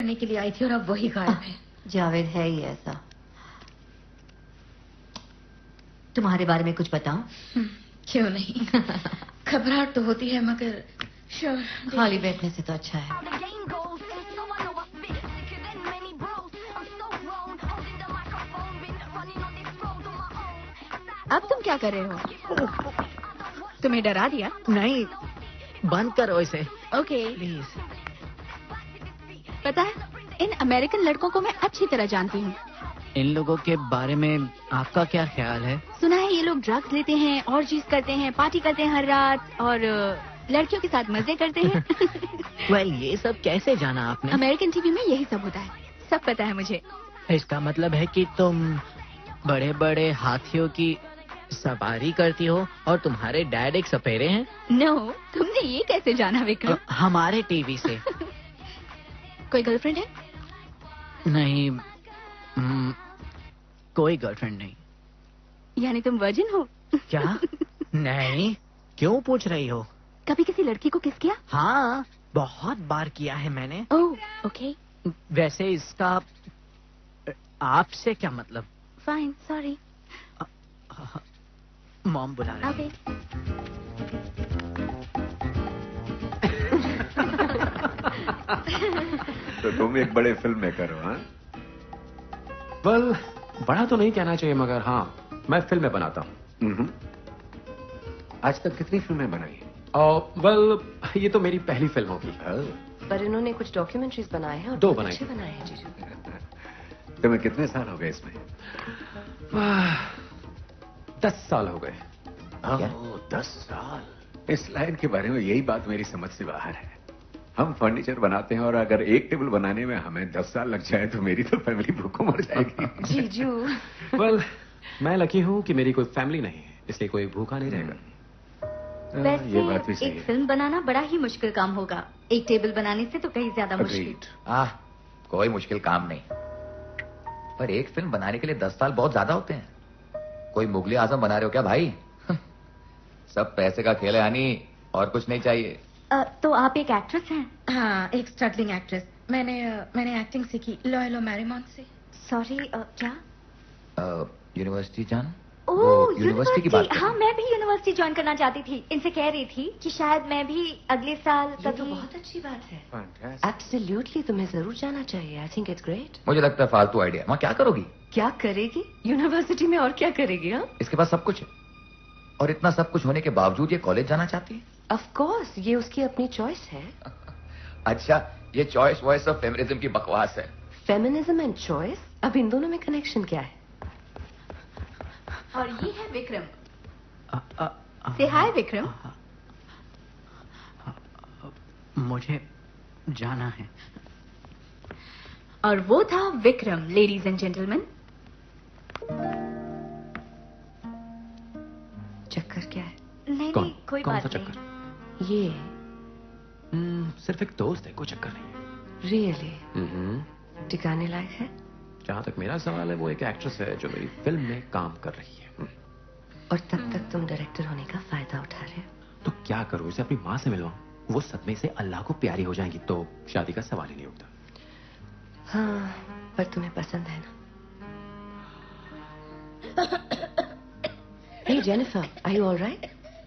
करने के लिए आई थी और अब वही गायब है। जावेद है ही ऐसा। तुम्हारे बारे में कुछ बताओ। क्यों नहीं, घबराहट तो होती है मगर श्योर। खाली बैठने से तो अच्छा है। अब तुम क्या कर रहे हो? तुम्हें डरा दिया? नहीं, बंद करो इसे। Okay please. पता है, इन अमेरिकन लड़कों को मैं अच्छी तरह जानती हूँ। इन लोगों के बारे में आपका क्या ख्याल है? सुना है ये लोग ड्रग्स लेते हैं, ऑर्जीज करते हैं, पार्टी करते हैं हर रात और लड़कियों के साथ मजे करते हैं। वेल, ये सब कैसे जाना आपने? अमेरिकन टीवी में यही सब होता है, सब पता है मुझे। इसका मतलब है कि तुम बड़े बड़े हाथियों की सवारी करती हो और तुम्हारे डैड एक सपेरे हैं? नो, तुमने ये कैसे जाना विक्रम? हमारे टीवी से। कोई गर्लफ्रेंड है? नहीं, कोई गर्लफ्रेंड नहीं। यानी तुम वर्जिन हो? क्या? नहीं, क्यों पूछ रही हो? कभी किसी लड़की को किस किया? हाँ, बहुत बार किया है मैंने। ओह, ओके। वैसे इसका आपसे क्या मतलब? Fine, sorry. मॉम बुला रही है। ओके। तो तुम एक बड़े फिल्म मेकर हो, हाँ? वेल, बड़ा तो नहीं कहना चाहिए मगर हाँ, मैं फिल्में बनाता हूँ। आज तक कितनी फिल्में बनाई हैं? वेल, ये तो मेरी पहली फिल्म होगी। पर इन्होंने कुछ डॉक्यूमेंट्रीज बनाए हैं और 2 बहुत बनाए। अच्छे बनाए हैं जीजू। तुम्हें कितने साल हो गए इसमें? 10 साल हो गए। 10 साल। इस लाइन के बारे में यही बात मेरी समझ से बाहर है। हम फर्नीचर बनाते हैं और अगर एक टेबल बनाने में हमें 10 साल लग जाए तो मेरी तो फैमिली भूखों मर जाएगी। जीजू। वेल, मैं लकी हूँ कि मेरी कोई फैमिली नहीं है, इसलिए कोई भूखा नहीं रहेगा। वैसे ये बात भी सही एक है। फिल्म बनाना बड़ा ही मुश्किल काम होगा, एक टेबल बनाने से तो कहीं ज्यादा मुश्किल। कोई मुश्किल काम नहीं, पर एक फिल्म बनाने के लिए 10 साल बहुत ज्यादा होते हैं। कोई मुगले आजम बना रहे हो क्या भाई? सब पैसे का खेल है यानी, और कुछ नहीं चाहिए। तो आप एक एक्ट्रेस हैं? हाँ, एक स्ट्रगलिंग एक्ट्रेस। मैंने एक्टिंग सीखी लॉयलो मैरीमॉन्ट से। सॉरी, क्या? यूनिवर्सिटी जान? ओह, यूनिवर्सिटी की बात कर रही हाँ, मैं भी यूनिवर्सिटी ज्वाइन करना चाहती थी। इनसे कह रही थी कि शायद मैं भी अगले साल ये तो बहुत अच्छी बात है। एब्सोल्युटली, तुम्हें जरूर जाना चाहिए। I think it's great. मुझे लगता है फालतू आइडिया। वहाँ क्या करोगी? क्या करेगी यूनिवर्सिटी में, और क्या करेगी? हाँ, इसके पास सब कुछ है और इतना सब कुछ होने के बावजूद ये कॉलेज जाना चाहती है। ऑफ कोर्स, ये उसकी अपनी चॉइस है। अच्छा, ये चॉइस वॉइस ऑफ फेमिनिज्म की बकवास है। फेमिनिज्म एंड चॉइस, अब इन दोनों में कनेक्शन क्या है? और ये है विक्रम। से हाय विक्रम। मुझे जाना है। और वो था विक्रम, लेडीज एंड जेंटलमैन। चक्कर क्या है? नहीं कौन? नहीं, कोई कौन बात सा नहीं। चक्कर? ये सिर्फ एक दोस्त है, कोई चक्कर नहीं है। रियली ठिकाने लायक है? जहाँ तक मेरा सवाल है, वो एक एक्ट्रेस है जो मेरी फिल्म में काम कर रही है। और तब तक तुम डायरेक्टर होने का फायदा उठा रहे हो। तो क्या करूँ, इसे अपनी माँ से मिलवाऊं? वो सदमे से अल्लाह को प्यारी हो जाएंगी तो शादी का सवाल ही नहीं उठता। हाँ, पर तुम्हें पसंद है ना? Hey Jennifer, are you all right?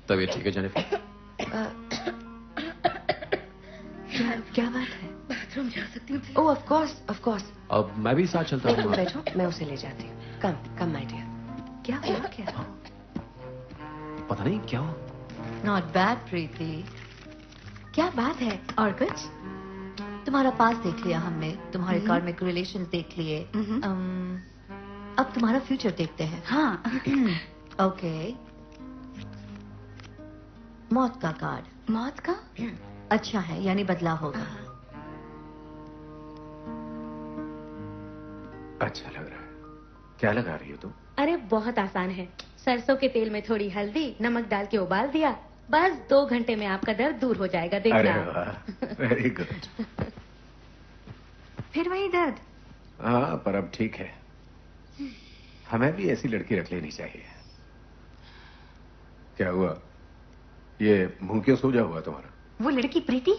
तबीयत ठीक है जेनिफर? क्या बात है? बाथरूम जा सकती हूँ? ओह, ऑफ कोर्स, ऑफ कोर्स। अब मैं भी साथ चलता नहीं, तुम हूँ। बैठो, मैं उसे ले जाती हूँ। Come my dear. क्या हुआ? क्या? पता नहीं क्या हो। नॉट बैड प्रीति। क्या बात है? और कुछ? तुम्हारा पास देख लिया हमने, तुम्हारे कार्मिक रिलेशंस देख लिए। अब तुम्हारा फ्यूचर देखते हैं। हाँ। ओके, मौत का कार्ड। मौत का? अच्छा है, यानी बदलाव होगा। अच्छा लग रहा है। क्या लगा रही हो तुम? अरे बहुत आसान है। सरसों के तेल में थोड़ी हल्दी, नमक डाल के उबाल दिया, बस 2 घंटे में आपका दर्द दूर हो जाएगा। अरे देखना। वाह, वेरी गुड। फिर वही दर्द? हाँ, पर अब ठीक है। हमें भी ऐसी लड़की रख लेनी चाहिए। क्या हुआ? ये मुंह क्यों सूजा हुआ तुम्हारा? वो लड़की प्रीति,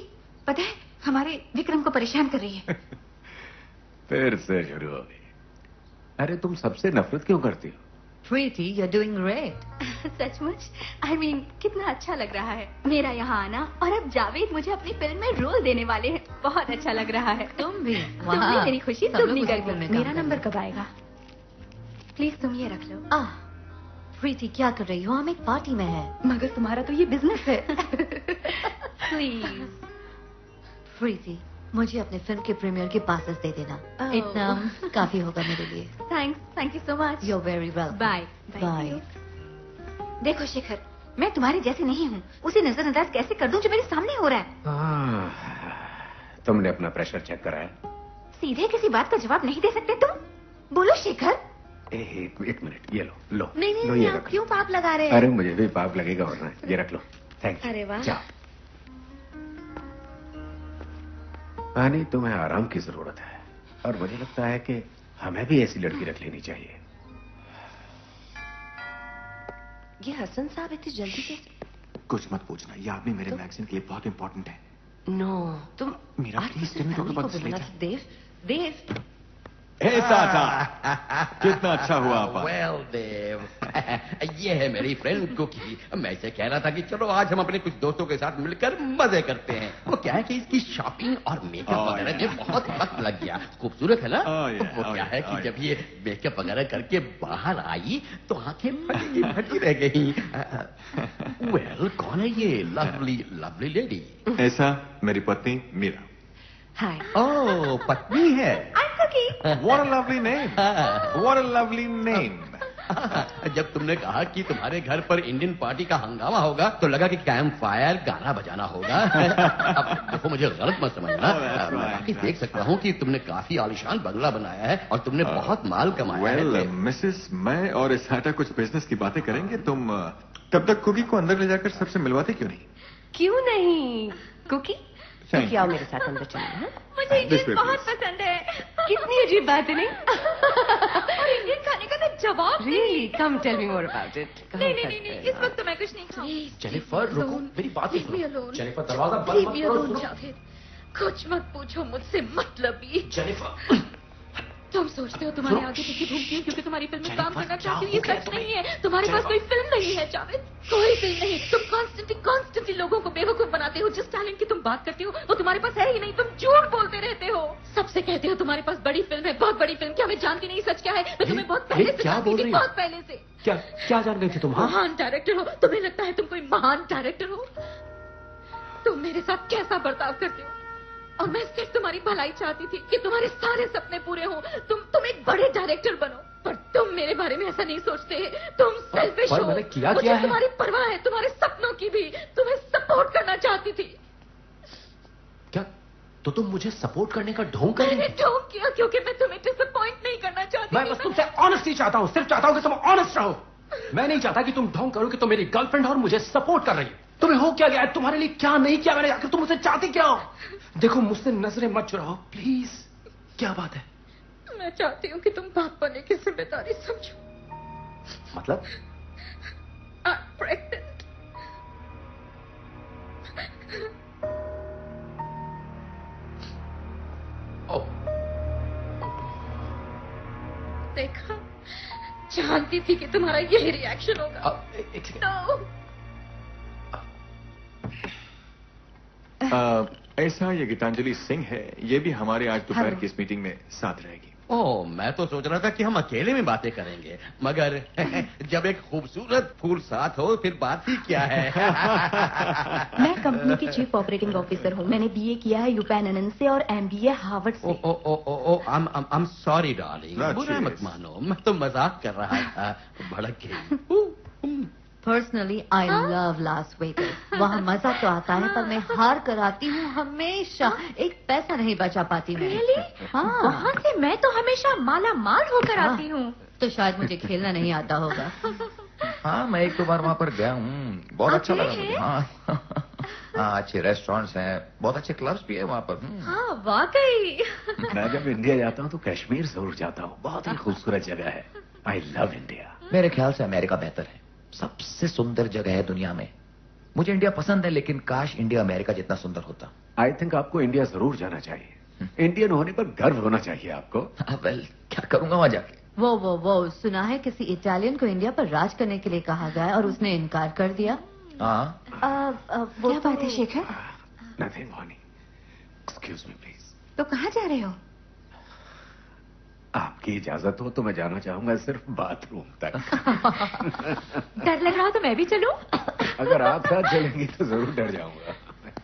पता है, हमारे विक्रम को परेशान कर रही है। फिर से शुरू हो गई। अरे तुम सबसे नफरत क्यों करती हो? Preeti, you're doing great. सचमुच आई मीन कितना अच्छा लग रहा है मेरा यहाँ आना, और अब जावेद मुझे अपनी फिल्म में रोल देने वाले हैं। बहुत अच्छा लग रहा है। तुम भी तुम भी मेरी खुशी सब लोग दुगनी उसी कर फिल्म दो। में काम मेरा कर नंबर रहे कब आएगा? प्लीज तुम ये रख लो। प्रीति क्या कर रही हो? हम एक पार्टी में हैं। मगर तुम्हारा तो ये बिजनेस है। प्लीज। प्रीति, मुझे अपने फिल्म के प्रीमियर के पासेस दे देना। Oh. इतना काफी होगा मेरे लिए। Thank you so much. You're very welcome. Bye Bye. देखो शेखर, मैं तुम्हारे जैसे नहीं हूँ। उसे नजरअंदाज कैसे कर दूं जो मेरे सामने हो रहा है? तुमने अपना प्रेशर चेक कराया? सीधे किसी बात का जवाब नहीं दे सकते तुम? बोलो शेखर। एक मिनट, ये लो नहीं लो, नहीं, ये आप रख लो। क्यों पाप लगा रहे हैं? अरे मुझे भी पाप लगेगा वरना। ये रख लो। Thank you. अरे वाह। जाओ। पानी, तुम्हें आराम की जरूरत है और मुझे लगता है कि हमें भी ऐसी लड़की रख लेनी चाहिए। ये हसन साहब इतनी जल्दी से? कुछ मत पूछना, ये आदमी मेरे मैगजीन के लिए बहुत इंपॉर्टेंट है। नो, तुम Meera, please tell me to talk about this later. देव, हे टाटा, कितना अच्छा हुआ आप आए। वेल देव, ये है मेरी फ्रेंड कुकी। मैं इसे कह रहा था कि चलो आज हम अपने कुछ दोस्तों के साथ मिलकर मजे करते हैं। वो क्या है कि इसकी शॉपिंग और मेकअप वगैरह में बहुत वक्त लग गया। खूबसूरत है ना? वो क्या है कि जब ये मेकअप वगैरह करके बाहर आई तो आंखें फटी रह गई। वेल, कौन है ये लवली लवली लेडी? ऐसा मेरी पत्नी मीरा। हाय। ओह, पत्नी है। What a lovely name. What a lovely name. जब तुमने कहा कि तुम्हारे घर पर इंडियन पार्टी का हंगामा होगा तो लगा कि कैंप फायर गाना बजाना होगा। अब देखो, मुझे गलत मत समझना। मैं बाकी देख सकता हूँ कि तुमने काफी आलीशान बंगला बनाया है और तुमने बहुत माल कमाया Well, है। मिसेस, मैं और इसाटा कुछ बिजनेस की बातें करेंगे। तुम तब तक कुकी को अंदर ले जाकर सबसे मिलवाते क्यों नहीं? क्यों नहीं? कुकी, Thank क्या आओ मेरे साथ अंदर चलो। हाँ? मुझे This इंडियन way, बहुत please. पसंद है। कितनी अजीब बात है, नहीं? और इंडियन खाने का तो जवाब Really? Come tell me more about it. नहीं, इस वक्त तो मैं कुछ नहीं खाऊंगी। जेनिफर, रुको, मेरी बात Leave me alone. जेनिफर, दरवाजा बंद Leave मत me करो। alone, जावेद। कुछ मत पूछो मुझसे, मतलबी। जेनिफर, तुम सोचते हो तुम्हारे आगे पीछे घूमती हूँ क्योंकि तुम्हारी फिल्म में काम करना चाहती हूँ। ये क्या हो सच गया नहीं है। तुम्हारे पास कोई फिल्म नहीं है जावेद, कोई फिल्म नहीं। तुम कॉन्स्टेंटली लोगों को बेवकूफ बनाते हो। जिस टैलेंट की तुम बात करते हो वो तुम्हारे पास है ही नहीं। तुम झूठ बोलते रहते हो। सबसे कहते हो तुम्हारे पास बड़ी फिल्म है, बहुत बड़ी फिल्म। क्या मैं जानती नहीं सच क्या है? मैं तुम्हें बहुत पहले से क्या जानती बोल थी, रही हो? बहुत पहले से। क्या जान गई थी तुम? हाँ? महान डायरेक्टर हो। तुम्हें लगता है तुम कोई महान डायरेक्टर हो? तुम मेरे साथ कैसा बर्ताव करते हो? और मैं सिर्फ तुम्हारी भलाई चाहती थी कि तुम्हारे सारे सपने पूरे हों। तुम एक बड़े डायरेक्टर बनो, पर तुम मेरे बारे में ऐसा नहीं सोचते। तुम सेल्फिश पर हो। मैंने किया मुझे क्या है? तुम्हारी परवाह है, तुम्हारे सपनों की भी। तुम्हें सपोर्ट करना चाहती थी। क्या तो तुम मुझे सपोर्ट करने का ढोंग कर रही मैंने हो? ढोंग किया क्योंकि मैं तुम्हें डिसअपॉइंट नहीं करना चाहती मैं थी। बस तुमसे ऑनेस्टी चाहता हूँ, सिर्फ चाहता हूँ कि तुम ऑनेस्ट रहो। मैं नहीं चाहता कि तुम ढोंग करो कि तुम मेरी गर्लफ्रेंड हो और मुझे सपोर्ट कर रही हो। तुम्हें हो क्या गया? तुम्हारे लिए क्या नहीं किया मैंने? आखिर तुम मुझसे चाहती क्या हो? देखो, मुझसे नजरें मत चुराओ प्लीज। क्या बात है? मैं चाहती हूँ कि तुम बाप बनने की जिम्मेदारी समझो। मतलब? I'm pregnant. ओह, देखा, जानती थी कि तुम्हारा यही रिएक्शन होगा। एक सेकंड। No. ऐसा ये गीतांजलि सिंह है। ये भी हमारे आज दोपहर की इस मीटिंग में साथ रहेगी। ओह, मैं तो सोच रहा था कि हम अकेले में बातें करेंगे, मगर जब एक खूबसूरत फूल साथ हो फिर बात ही क्या है। मैं कंपनी की चीफ ऑपरेटिंग ऑफिसर हूँ। मैंने बीए किया है यूपेन से और एमबीए हार्वर्ड से। I am sorry darling, Not बुरा मत serious. मानो, मैं तो मजाक कर रहा था। भड़क गई। Personally I love Las Vegas. वहाँ मजा तो आता है पर मैं हार कर आती हूँ हमेशा। एक पैसा नहीं बचा पाती मैं। हाँ। वहाँ से मैं तो हमेशा माला माल होकर हाँ। आती हूँ। तो शायद मुझे खेलना नहीं आता होगा। हाँ, मैं एक दो बार वहाँ पर गया हूँ, बहुत अच्छा लगा मुझे। हाँ हाँ, अच्छे रेस्टोरेंट्स हैं, बहुत अच्छे क्लब्स भी है वहाँ पर। हाँ वाकई। मैं जब इंडिया जाता हूँ तो कश्मीर जरूर जाता हूँ। बहुत ही खूबसूरत जगह है। I love India. मेरे ख्याल से अमेरिका बेहतर है, सबसे सुंदर जगह है दुनिया में। मुझे इंडिया पसंद है, लेकिन काश इंडिया अमेरिका जितना सुंदर होता। आई थिंक आपको इंडिया जरूर जाना चाहिए। इंडियन होने पर गर्व होना चाहिए आपको। वेल, क्या करूंगा वहां जाके? वो सुना है किसी इटालियन को इंडिया पर राज करने के लिए कहा गया है और उसने इनकार कर दिया। हाँ, वो क्या बात है शेखर? नथिंग वानी, एक्सक्यूज मी प्लीज। तो कहाँ जा रहे हो? आपकी इजाजत हो तो मैं जाना चाहूंगा सिर्फ बाथरूम तक। डर लग रहा हो तो मैं भी चलूं? अगर आप साथ चलेंगी तो जरूर डर जाऊंगा।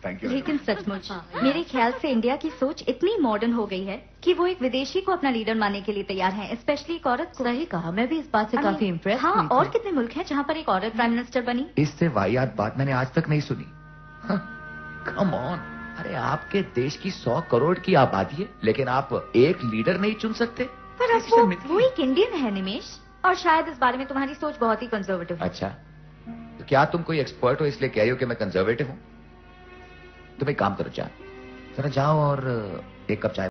Thank you. लेकिन सचमुच मेरे ख्याल से इंडिया की सोच इतनी मॉडर्न हो गई है कि वो एक विदेशी को अपना लीडर मानने के लिए तैयार हैं, स्पेशली एक औरत को। सही कहा, मैं भी इस बात से काफी इम्प्रेस हाँ, हुई थी। और कितने मुल्क हैं जहाँ पर एक औरत प्राइम मिनिस्टर बनी? इससे वाहियात बात मैंने आज तक नहीं सुनी। कम ऑन, अरे आपके देश की 100 करोड़ की आबादी है, लेकिन आप एक लीडर नहीं चुन सकते? पर अब वो एक इंडियन है निमेश, और शायद इस बारे में तुम्हारी सोच बहुत ही कंजर्वेटिव है। अच्छा, तो क्या तुम कोई एक्सपर्ट हो इसलिए कह रही हो कि मैं कंजर्वेटिव हूँ? तुम एक काम करो, जरा जाओ और एक कप चाय